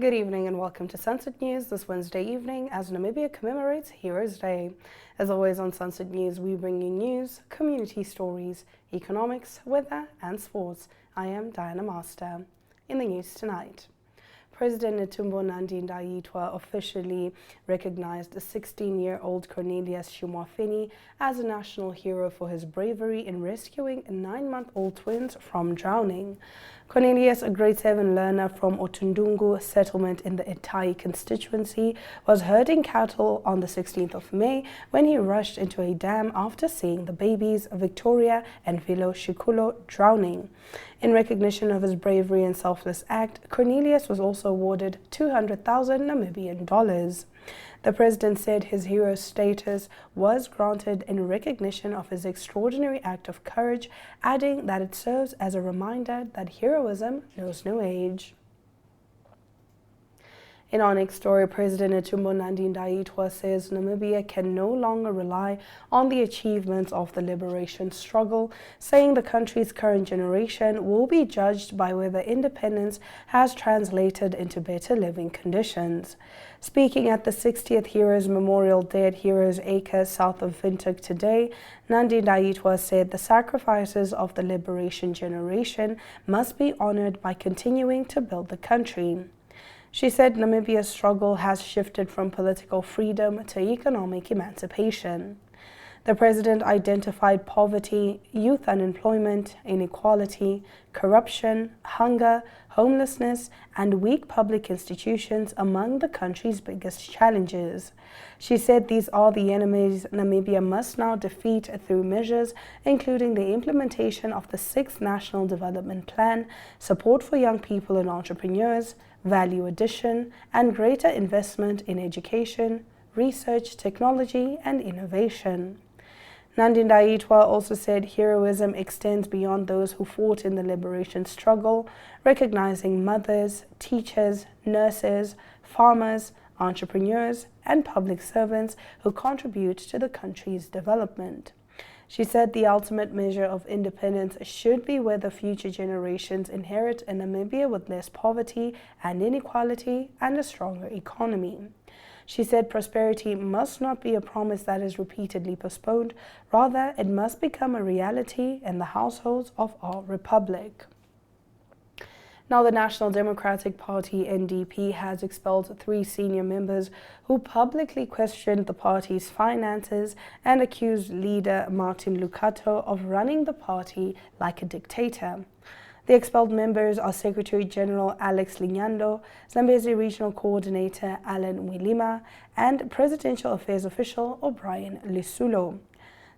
Good evening and welcome to Sunset News this Wednesday evening as Namibia commemorates Heroes Day. As always on Sunset News, we bring you news, community stories, economics, weather and sports. I am Diana Master. In the news tonight, President Netumbo Nandi-Ndaitwah officially recognized the 16-year-old Cornelius Shumwafeni as a national hero for his bravery in rescuing 9-month-old twins from drowning. Cornelius, a grade 7 learner from Otundungu settlement in the Itai constituency, was herding cattle on the 16th of May when he rushed into a dam after seeing the babies Victoria and Vilo Shikulo drowning. In recognition of his bravery and selfless act, Cornelius was also awarded 200,000 Namibian dollars. The president said his hero status was granted in recognition of his extraordinary act of courage, adding that it serves as a reminder that heroism knows no age. In our next story, President Netumbo Nandi-Ndaitwah says Namibia can no longer rely on the achievements of the liberation struggle, saying the country's current generation will be judged by whether independence has translated into better living conditions. Speaking at the 60th Heroes Memorial Day at Heroes Acre south of Windhoek today, Nandi-Ndaitwah said the sacrifices of the liberation generation must be honored by continuing to build the country. She said Namibia's struggle has shifted from political freedom to economic emancipation. The president identified poverty, youth unemployment, inequality, corruption, hunger, homelessness, and weak public institutions among the country's biggest challenges. She said these are the enemies Namibia must now defeat through measures including the implementation of the 6th National Development Plan, support for young people and entrepreneurs, value addition, and greater investment in education, research, technology, and innovation. Nandi-Ndaitwah also said heroism extends beyond those who fought in the liberation struggle, recognizing mothers, teachers, nurses, farmers, entrepreneurs, and public servants who contribute to the country's development. She said the ultimate measure of independence should be whether future generations inherit a Namibia with less poverty and inequality and a stronger economy. She said prosperity must not be a promise that is repeatedly postponed, rather it must become a reality in the households of our republic. Now, the National Democratic Party, NDP, has expelled 3 senior members who publicly questioned the party's finances and accused leader Martin Lucato of running the party like a dictator. The expelled members are Secretary General Alex Linyando, Zambezi Regional Coordinator Alan Mwilima, and Presidential Affairs Official O'Brien Lisulo.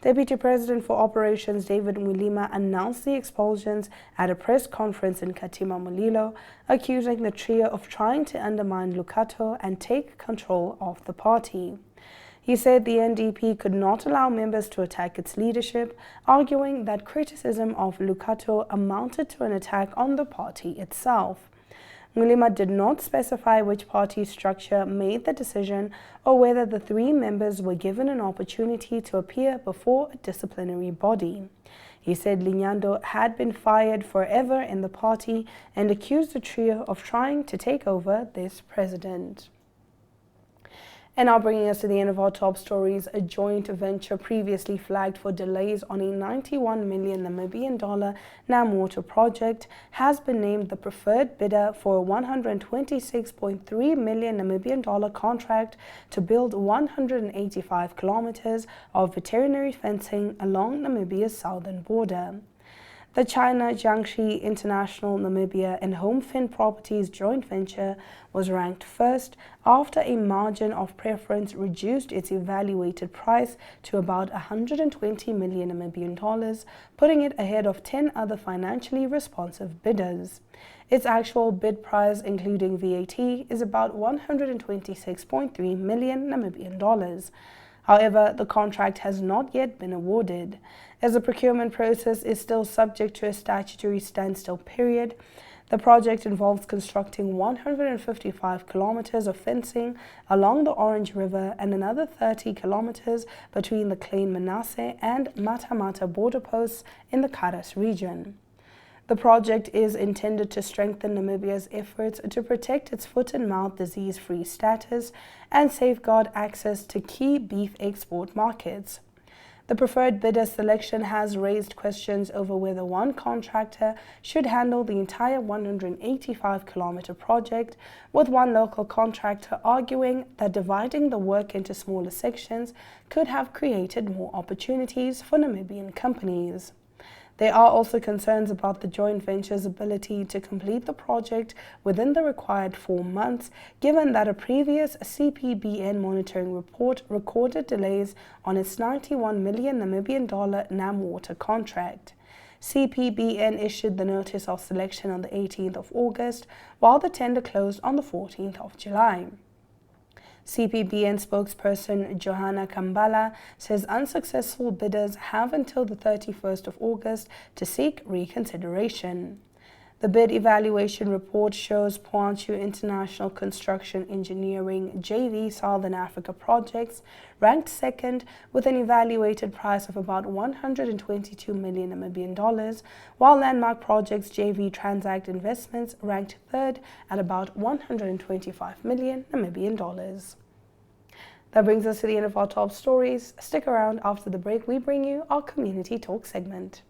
Deputy President for Operations David Mwilima announced the expulsions at a press conference in Katima Mulilo, accusing the trio of trying to undermine Lucato and take control of the party. He said the NDP could not allow members to attack its leadership, arguing that criticism of Lucato amounted to an attack on the party itself. Mwilima did not specify which party structure made the decision or whether the 3 members were given an opportunity to appear before a disciplinary body. He said Linyando had been fired forever in the party and accused the trio of trying to take over this president. And now bringing us to the end of our top stories, a joint venture previously flagged for delays on a 91 million Namibian dollar NamWater project has been named the preferred bidder for a 126.3 million Namibian dollar contract to build 185 kilometers of veterinary fencing along Namibia's southern border. The China Jiangxi International Namibia and HomeFin Properties joint venture was ranked first after a margin of preference reduced its evaluated price to about 120 million Namibian dollars, putting it ahead of 10 other financially responsive bidders. Its actual bid price, including VAT, is about 126.3 million Namibian dollars. However, the contract has not yet been awarded. As the procurement process is still subject to a statutory standstill period, the project involves constructing 155 kilometers of fencing along the Orange River and another 30 kilometers between the Klein Manasseh and Mata Mata border posts in the Karas region. The project is intended to strengthen Namibia's efforts to protect its foot-and-mouth disease-free status and safeguard access to key beef export markets. The preferred bidder selection has raised questions over whether one contractor should handle the entire 185-kilometer project, with one local contractor arguing that dividing the work into smaller sections could have created more opportunities for Namibian companies. There are also concerns about the joint venture's ability to complete the project within the required 4 months, given that a previous CPBN monitoring report recorded delays on its $91 million Namibian NamWater contract. CPBN issued the notice of selection on the 18th of August, while the tender closed on the 14th of July. CPBN spokesperson Johanna Kambala says unsuccessful bidders have until the 31st of August to seek reconsideration. The bid evaluation report shows Poanchu International Construction Engineering JV Southern Africa projects ranked second with an evaluated price of about 122 million Namibian dollars, while Landmark Projects JV Transact Investments ranked third at about 125 million Namibian dollars. That brings us to the end of our top stories. Stick around. After the break, we bring you our Community Talk segment.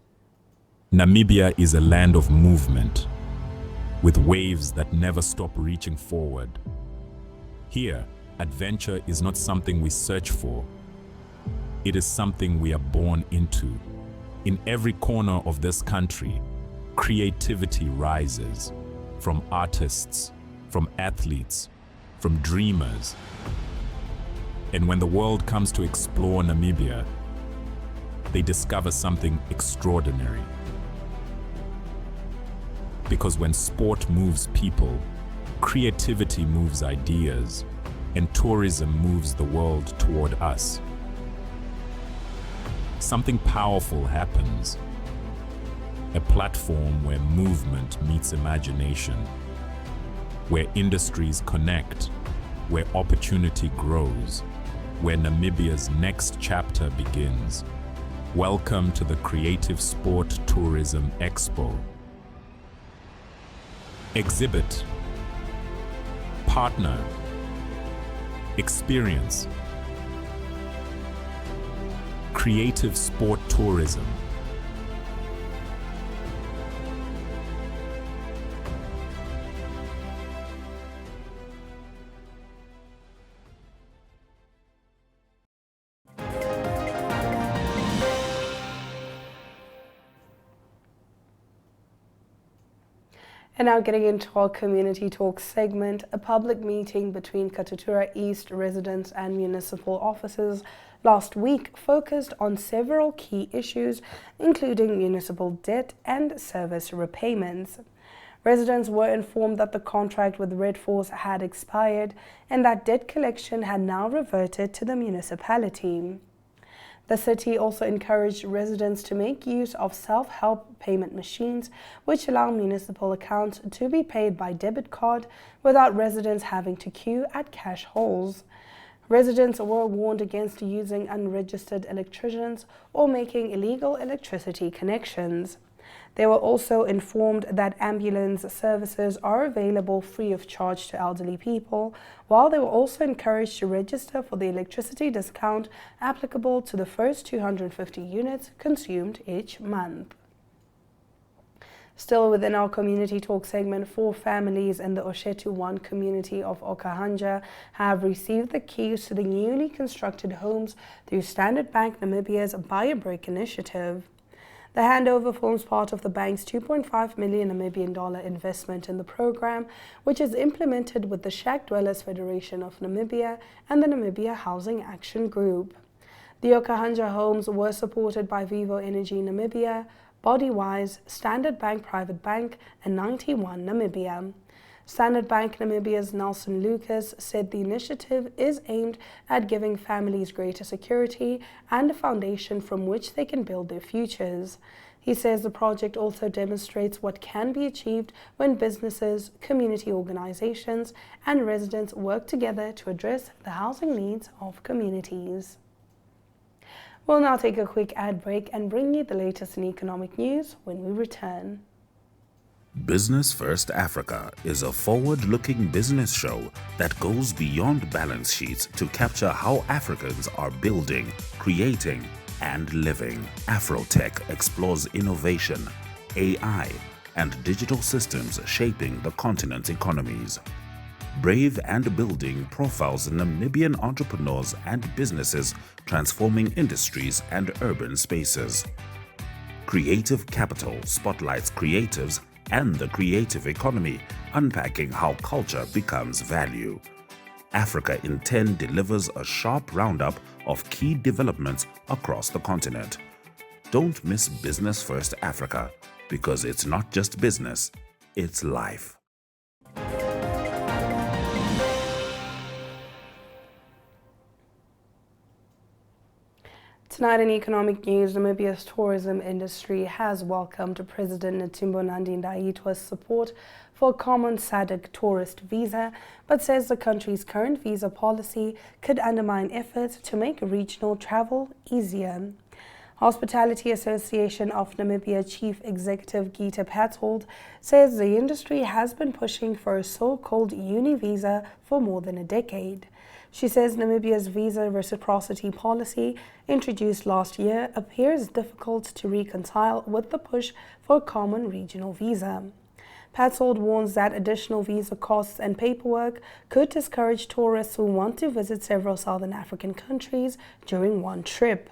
Namibia is a land of movement, with waves that never stop reaching forward. Here, adventure is not something we search for. It is something we are born into. In every corner of this country, creativity rises, from artists, from athletes, from dreamers. And when the world comes to explore Namibia, they discover something extraordinary. Because when sport moves people, creativity moves ideas, and tourism moves the world toward us. Something powerful happens. A platform where movement meets imagination, where industries connect, where opportunity grows, where Namibia's next chapter begins. Welcome to the Creative Sport Tourism Expo. Exhibit, partner, experience. Creative Sport Tourism. And now getting into our Community Talk segment, a public meeting between Katutura East residents and municipal officers last week focused on several key issues, including municipal debt and service repayments. Residents were informed that the contract with Red Force had expired and that debt collection had now reverted to the municipality. The city also encouraged residents to make use of self-help payment machines, which allow municipal accounts to be paid by debit card without residents having to queue at cash holes. Residents were warned against using unregistered electricians or making illegal electricity connections. They were also informed that ambulance services are available free of charge to elderly people, while they were also encouraged to register for the electricity discount applicable to the first 250 units consumed each month. Still within our Community Talk segment, 4 families in the Oshetu 1 community of Okahanja have received the keys to the newly constructed homes through Standard Bank Namibia's Buy a Brick initiative. The handover forms part of the bank's 2.5 million Namibian dollar investment in the program, which is implemented with the Shack Dwellers Federation of Namibia and the Namibia Housing Action Group. The Okahanja homes were supported by Vivo Energy Namibia, Bodywise, Standard Bank Private Bank, and 91 Namibia. Standard Bank Namibia's Nelson Lucas said the initiative is aimed at giving families greater security and a foundation from which they can build their futures. He says the project also demonstrates what can be achieved when businesses, community organizations, and residents work together to address the housing needs of communities. We'll now take a quick ad break and bring you the latest in economic news when we return. Business First Africa is a forward-looking business show that goes beyond balance sheets to capture how Africans are building, creating, and living. Afrotech explores innovation, AI, and digital systems shaping the continent's economies. Brave and Building profiles Namibian entrepreneurs and businesses transforming industries and urban spaces. Creative Capital spotlights creatives and the creative economy, unpacking how culture becomes value. Africa in 10 delivers a sharp roundup of key developments across the continent. Don't miss Business First Africa, because it's not just business, it's life. Tonight in economic news, Namibia's tourism industry has welcomed President Netumbo Nandi-Ndaitwah's support for a common SADC tourist visa, but says the country's current visa policy could undermine efforts to make regional travel easier. Hospitality Association of Namibia Chief Executive Gita Patold says the industry has been pushing for a so-called uni visa for more than a decade. She says Namibia's visa reciprocity policy, introduced last year, appears difficult to reconcile with the push for a common regional visa. Patold warns that additional visa costs and paperwork could discourage tourists who want to visit several Southern African countries during one trip.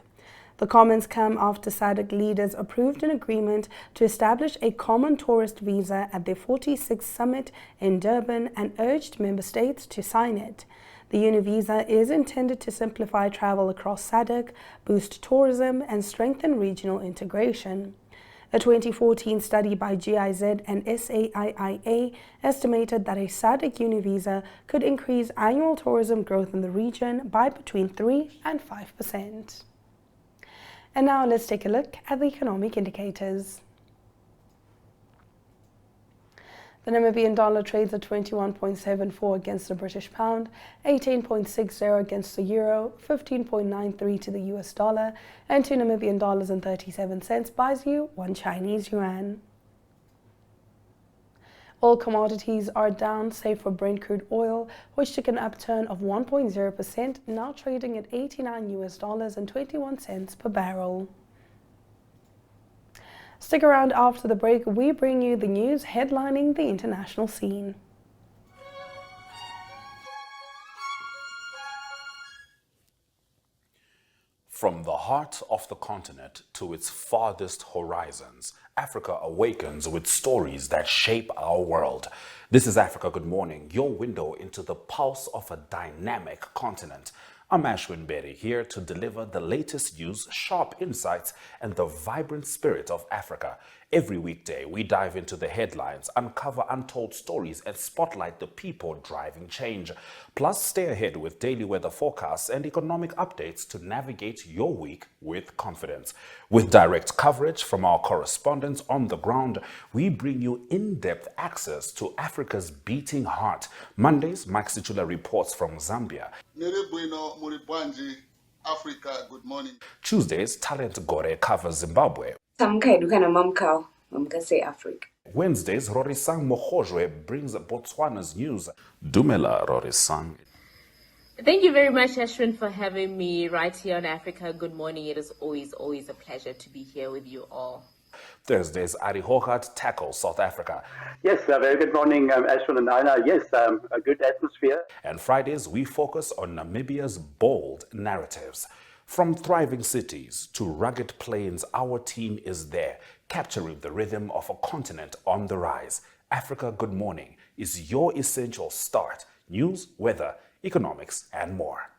The comments come after SADC leaders approved an agreement to establish a common tourist visa at their 46th summit in Durban and urged member states to sign it. The Univisa is intended to simplify travel across SADC, boost tourism, and strengthen regional integration. A 2014 study by GIZ and SAIIA estimated that a SADC Univisa could increase annual tourism growth in the region by between 3 and 5%. And now let's take a look at the economic indicators. The Namibian dollar trades at 21.74 against the British pound, 18.60 against the euro, 15.93 to the US dollar, and 2 Namibian dollars and 37 cents buys you 1 Chinese yuan. All commodities are down, save for Brent crude oil, which took an upturn of 1.0%, now trading at $89 and 21 cents per barrel. Stick around after the break. We bring you the news headlining the international scene. From the heart of the continent to its farthest horizons, Africa awakens with stories that shape our world. This is Africa Good Morning, your window into the pulse of a dynamic continent. I'm Ashwin Berry, here to deliver the latest news, sharp insights, and the vibrant spirit of Africa. Every weekday, we dive into the headlines, uncover untold stories, and spotlight the people driving change. Plus, stay ahead with daily weather forecasts and economic updates to navigate your week with confidence. With direct coverage from our correspondents on the ground, we bring you in-depth access to Africa's beating heart. Mondays, Mike Situla reports from Zambia. Africa Good Morning. Tuesdays, Talent Gore covers Zimbabwe. Wednesdays, Rorisang Mohojwe brings Botswana's news. Dumela, Rorisang. Thank you very much, Ashwin, for having me right here on Africa Good Morning. It is always a pleasure to be here with you all. Thursdays, Ari Hogarth tackles South Africa. Yes, a very good morning, Ashwin and Aina. Yes, a good atmosphere. And Fridays, we focus on Namibia's bold narratives. From thriving cities to rugged plains, our team is there, capturing the rhythm of a continent on the rise. Africa Good Morning is your essential start. News, weather, economics, and more.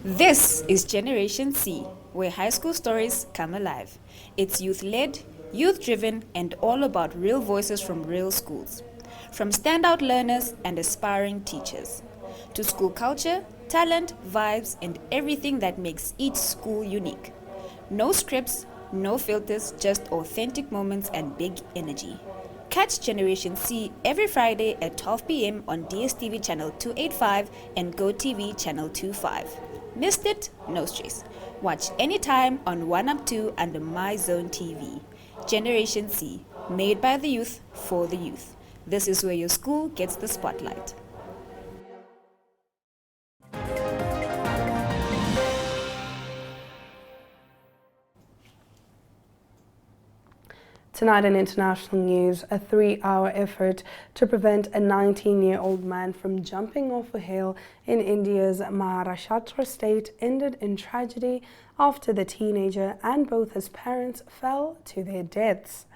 This is Generation C, where high school stories come alive. It's youth-led, youth-driven, and all about real voices from real schools. From standout learners and aspiring teachers, to school culture, talent, vibes, and everything that makes each school unique. No scripts, no filters, just authentic moments and big energy. Catch Generation C every Friday at 12 p.m. on DSTV channel 285 and GoTV channel 25. Missed it? No stress. Watch anytime on 1up2 under My Zone TV. Generation C, made by the youth for the youth. This is where your school gets the spotlight. Tonight in international news, a 3-hour effort to prevent a 19-year-old man from jumping off a hill in India's Maharashtra state ended in tragedy after the teenager and both his parents fell to their deaths.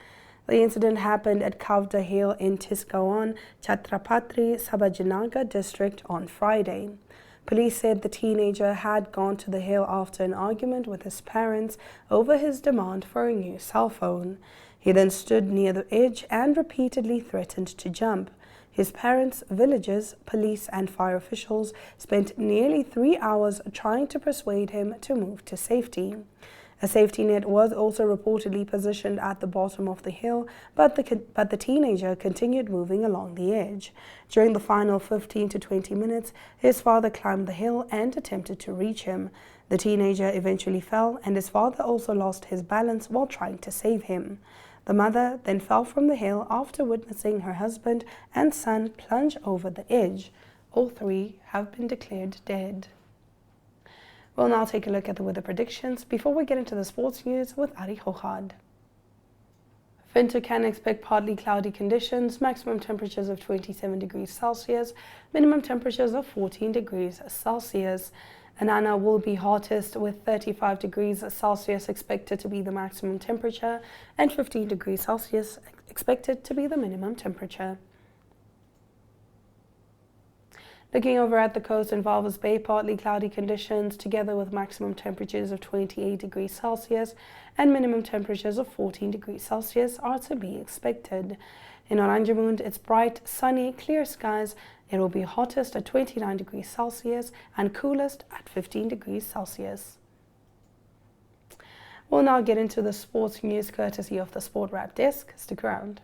The incident happened at Kavda Hill in Tisgaon, Chhatrapati Sambhajinagar district on Friday. Police said the teenager had gone to the hill after an argument with his parents over his demand for a new cell phone. He then stood near the edge and repeatedly threatened to jump. His parents, villagers, police and fire officials spent nearly 3 hours trying to persuade him to move to safety. A safety net was also reportedly positioned at the bottom of the hill, but the teenager continued moving along the edge. During the final 15 to 20 minutes, his father climbed the hill and attempted to reach him. The teenager eventually fell, and his father also lost his balance while trying to save him. The mother then fell from the hill after witnessing her husband and son plunge over the edge. All three have been declared dead. We'll now take a look at the weather predictions before we get into the sports news with Ari Hohad. Winter can expect partly cloudy conditions, maximum temperatures of 27 degrees Celsius, minimum temperatures of 14 degrees Celsius. Anana will be hottest with 35 degrees Celsius expected to be the maximum temperature and 15 degrees Celsius expected to be the minimum temperature. Looking over at the coast in Walvis Bay, partly cloudy conditions together with maximum temperatures of 28 degrees Celsius and minimum temperatures of 14 degrees Celsius are to be expected. In Oranjemund, it's bright, sunny, clear skies. It will be hottest at 29 degrees Celsius and coolest at 15 degrees Celsius. We'll now get into the sports news courtesy of the Sport Wrap Desk. Stick around.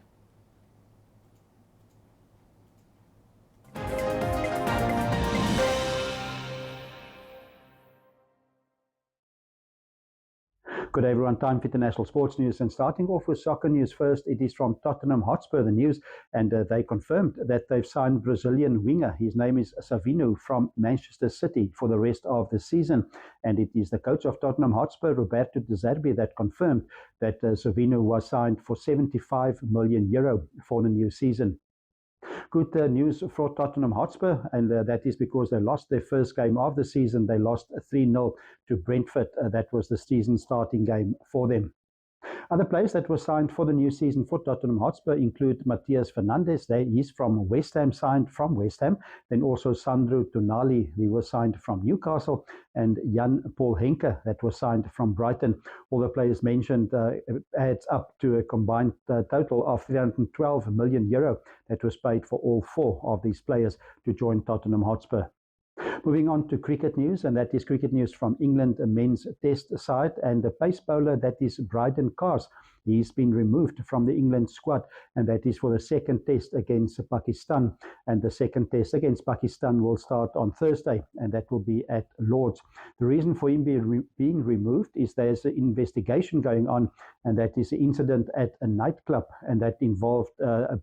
Good day everyone, time for international sports news, and starting off with soccer news first, it is from Tottenham Hotspur, the news, and they confirmed that they've signed Brazilian winger. His name is Savino from Manchester City for the rest of the season, and it is the coach of Tottenham Hotspur, Roberto De Zerbi, that confirmed that Savino was signed for €75 million for the new season. Good news for Tottenham Hotspur, and that is because they lost their first game of the season. They lost 3-0 to Brentford. That was the season starting game for them. Other players that were signed for the new season for Tottenham Hotspur include Matthias Fernandes. He's from West Ham, signed from West Ham. Then also Sandro Tonali, he was signed from Newcastle. And Jan Paul Henke, that was signed from Brighton. All the players mentioned adds up to a combined total of €312 million that was paid for all four of these players to join Tottenham Hotspur. Moving on to cricket news, and that is cricket news from England men's test side, and the pace bowler, that is Bryden Cars. He's been removed from the England squad, and that is for the second test against Pakistan. And the second test against Pakistan will start on Thursday, and that will be at Lord's. The reason for him being removed is there's an investigation going on, and that is an incident at a nightclub, and that involved a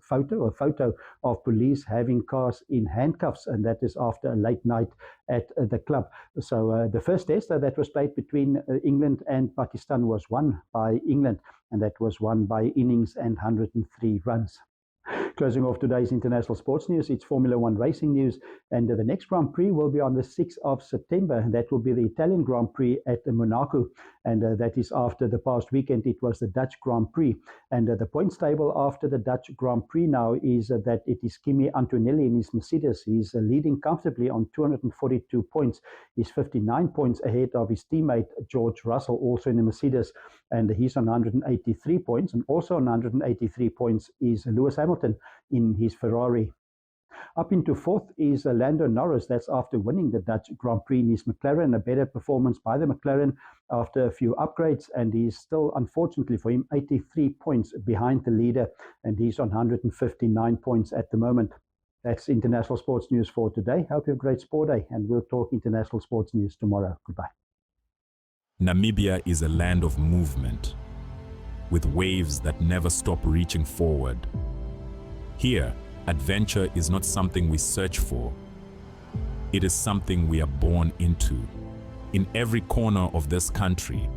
photo of police having Cars in handcuffs, and that is after a late night at the club. So the first test that was played between England and Pakistan was won by England, and that was won by innings and 103 runs. Closing off today's international sports news, it's Formula One racing news, and the next Grand Prix will be on the 6th of September. That will be the Italian Grand Prix at Monaco, and that is after the past weekend it was the Dutch Grand Prix. And the points table after the Dutch Grand Prix now is that it is Kimi Antonelli in his Mercedes. He's leading comfortably on 242 points. He's 59 points ahead of his teammate George Russell, also in the Mercedes, and he's on 183 points. And also on 183 points is Lewis Hamilton in his Ferrari. Up into fourth is Lando Norris. That's after winning the Dutch Grand Prix in his McLaren. A better performance by the McLaren after a few upgrades, and he's still, unfortunately for him, 83 points behind the leader, and he's on 159 points at the moment. That's international sports news for today. Hope you have a great sport day, and we'll talk international sports news tomorrow. Goodbye. Namibia is a land of movement, with waves that never stop reaching forward. Here, adventure is not something we search for. It is something we are born into. In every corner of this country,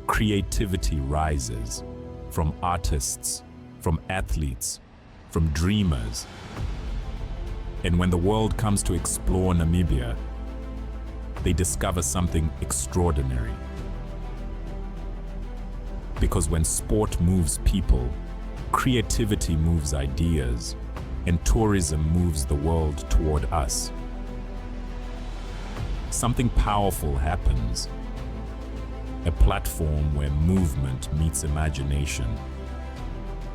creativity rises, from artists, from athletes, from dreamers. And when the world comes to explore Namibia, they discover something extraordinary. Because when sport moves people, creativity moves ideas, and tourism moves the world toward us. Something powerful happens. A platform where movement meets imagination,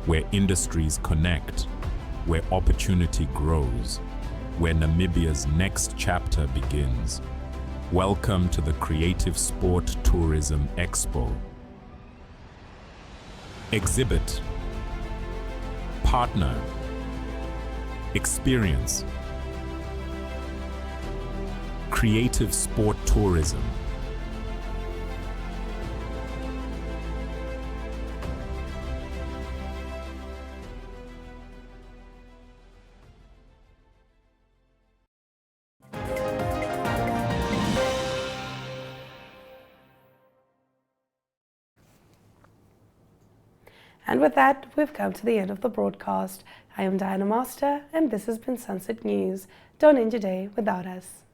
where industries connect, where opportunity grows, where Namibia's next chapter begins. Welcome to the Creative Sport Tourism Expo. Exhibit, partner, experience. Creative sport tourism. And with that, we've come to the end of the broadcast. I am Diana Master, and this has been Sunset News. Don't end your day without us.